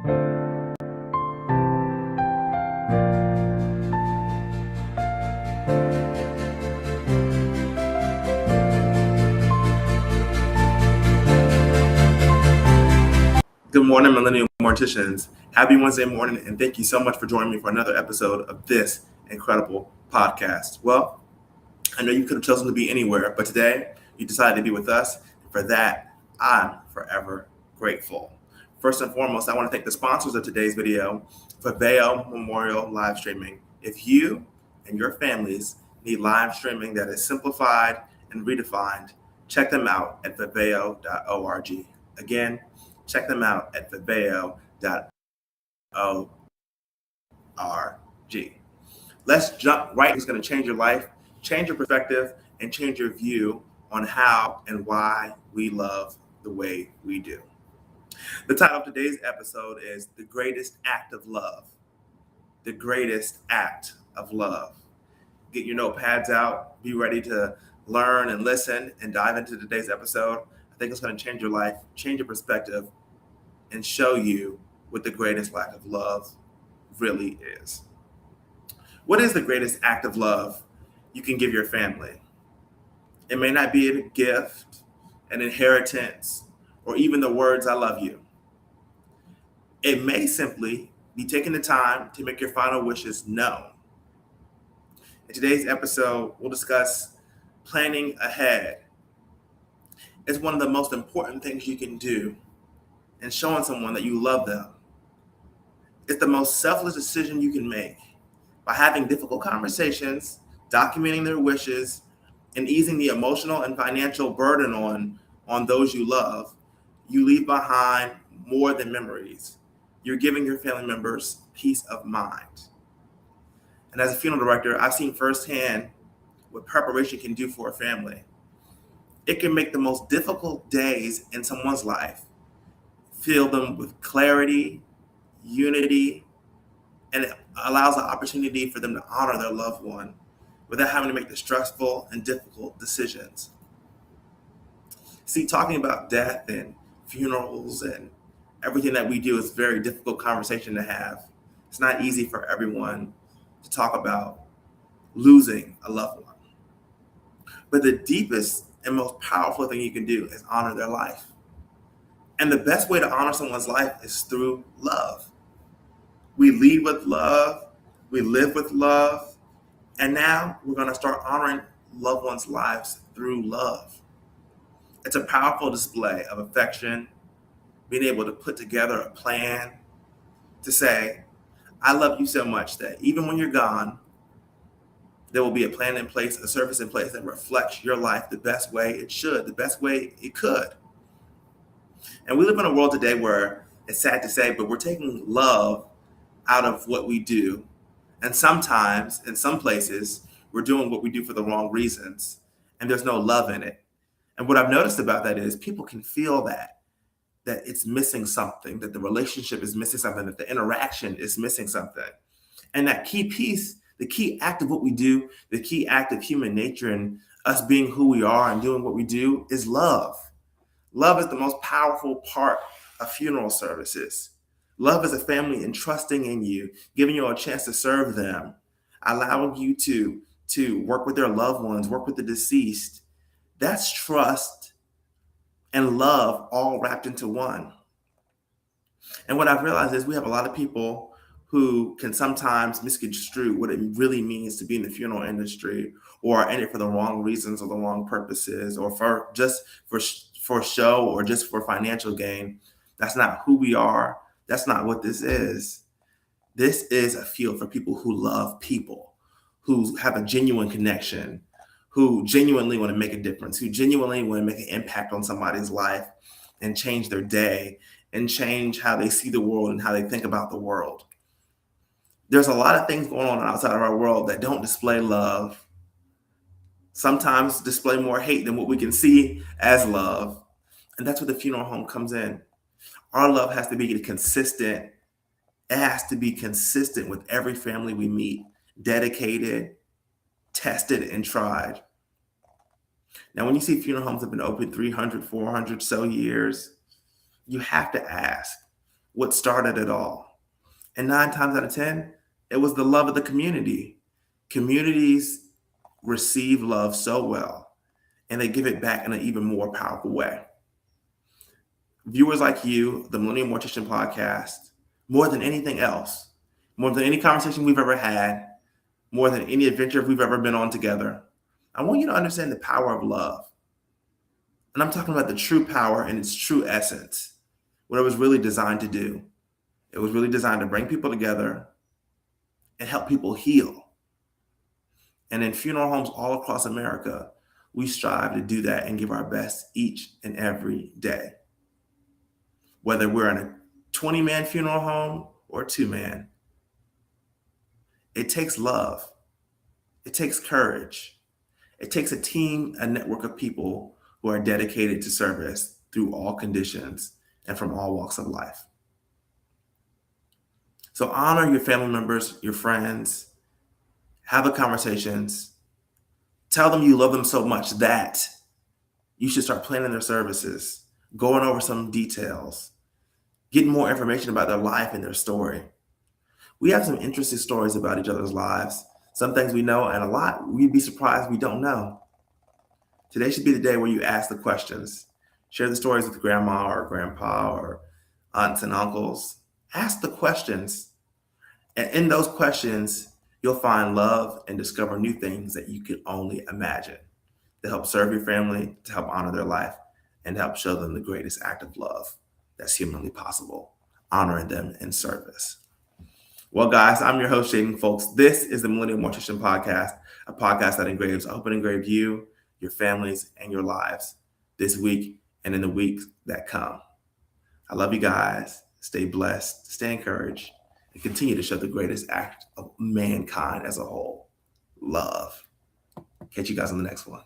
Good morning, Millennial Morticians. Happy Wednesday morning, and thank you so much for joining me for another episode of this incredible podcast. Well, I know you could have chosen to be anywhere, but today you decided to be with us. For that, I'm forever grateful. First and foremost, I want to thank the sponsors of today's video, Millennial Memorial Live Streaming. If you and your families need live streaming that is simplified and redefined, check them out at viveo.org. Again, check them out at viveo.org. Let's jump right. It's going to change your life, change your perspective, and change your view on how and why we love the way we do. The title of today's episode is The Greatest Act of Love. The Greatest Act of Love. Get your notepads out. Be ready to learn and listen and dive into today's episode. I think it's going to change your life, change your perspective, and show you what the greatest act of love really is. What is the greatest act of love you can give your family? It may not be a gift, an inheritance, or even the words, I love you. It may simply be taking the time to make your final wishes known. In today's episode, we'll discuss planning ahead. It's one of the most important things you can do in showing someone that you love them. It's the most selfless decision you can make. By having difficult conversations, documenting their wishes, and easing the emotional and financial burden on those you love, you leave behind more than memories. You're giving your family members peace of mind. And as a funeral director, I've seen firsthand what preparation can do for a family. It can make the most difficult days in someone's life fill them with clarity, unity, and it allows the opportunity for them to honor their loved one without having to make the stressful and difficult decisions. See, talking about death and funerals and everything that we do is a very difficult conversation to have. It's not easy for everyone to talk about losing a loved one. But the deepest and most powerful thing you can do is honor their life. And the best way to honor someone's life is through love. We lead with love, we live with love, and now we're going to start honoring loved ones' lives through love. It's a powerful display of affection, being able to put together a plan to say, I love you so much that even when you're gone, there will be a plan in place, a service in place that reflects your life the best way it should, the best way it could. And we live in a world today where it's sad to say, but we're taking love out of what we do. And sometimes, in some places, we're doing what we do for the wrong reasons, and there's no love in it. And what I've noticed about that is people can feel that it's missing something, that the relationship is missing something, that the interaction is missing something. And that key piece, the key act of what we do, the key act of human nature and us being who we are and doing what we do is love. Love is the most powerful part of funeral services. Love is a family entrusting in you, giving you a chance to serve them, allowing you to work with their loved ones, work with the deceased. That's trust and love all wrapped into one. And what I've realized is we have a lot of people who can sometimes misconstrue what it really means to be in the funeral industry, or are in it for the wrong reasons or the wrong purposes, or for show or just for financial gain. That's not who we are. That's not what this is. This is a field for people who love people, who have a genuine connection, who genuinely want to make a difference, who genuinely want to make an impact on somebody's life and change their day and change how they see the world and how they think about the world. There's a lot of things going on outside of our world that don't display love, sometimes display more hate than what we can see as love. And that's where the funeral home comes in. Our love has to be consistent. It has to be consistent with every family we meet, dedicated, tested, and tried. Now, when you see funeral homes have been open 300, 400 so years, you have to ask, what started it all. And 9 times out of 10, it was the love of the community. Communities receive love so well, and they give it back in an even more powerful way. Viewers like you, the Millennial Mortician podcast, more than anything else, more than any conversation we've ever had, more than any adventure we've ever been on together, I want you to understand the power of love. And I'm talking about the true power and its true essence, what it was really designed to do. It was really designed to bring people together and help people heal. And in funeral homes all across America, we strive to do that and give our best each and every day. Whether we're in a 20-man funeral home or a 2-man, it takes love. It takes courage. It takes a team, a network of people who are dedicated to service through all conditions and from all walks of life. So honor your family members, your friends, have the conversations, tell them you love them so much that you should start planning their services, going over some details, getting more information about their life and their story. We have some interesting stories about each other's lives, some things we know, and a lot we'd be surprised we don't know. Today should be the day where you ask the questions. Share the stories with grandma or grandpa or aunts and uncles. Ask the questions. And in those questions, you'll find love and discover new things that you could only imagine to help serve your family, to help honor their life, and to help show them the greatest act of love that's humanly possible, honoring them in service. Well, guys, I'm your host, Jaden Folks. This is the Millennial Mortician podcast, a podcast that engraves, I hope it engrave you, your families, and your lives this week and in the weeks that come. I love you guys. Stay blessed, stay encouraged, and continue to show the greatest act of mankind as a whole, love. Catch you guys on the next one.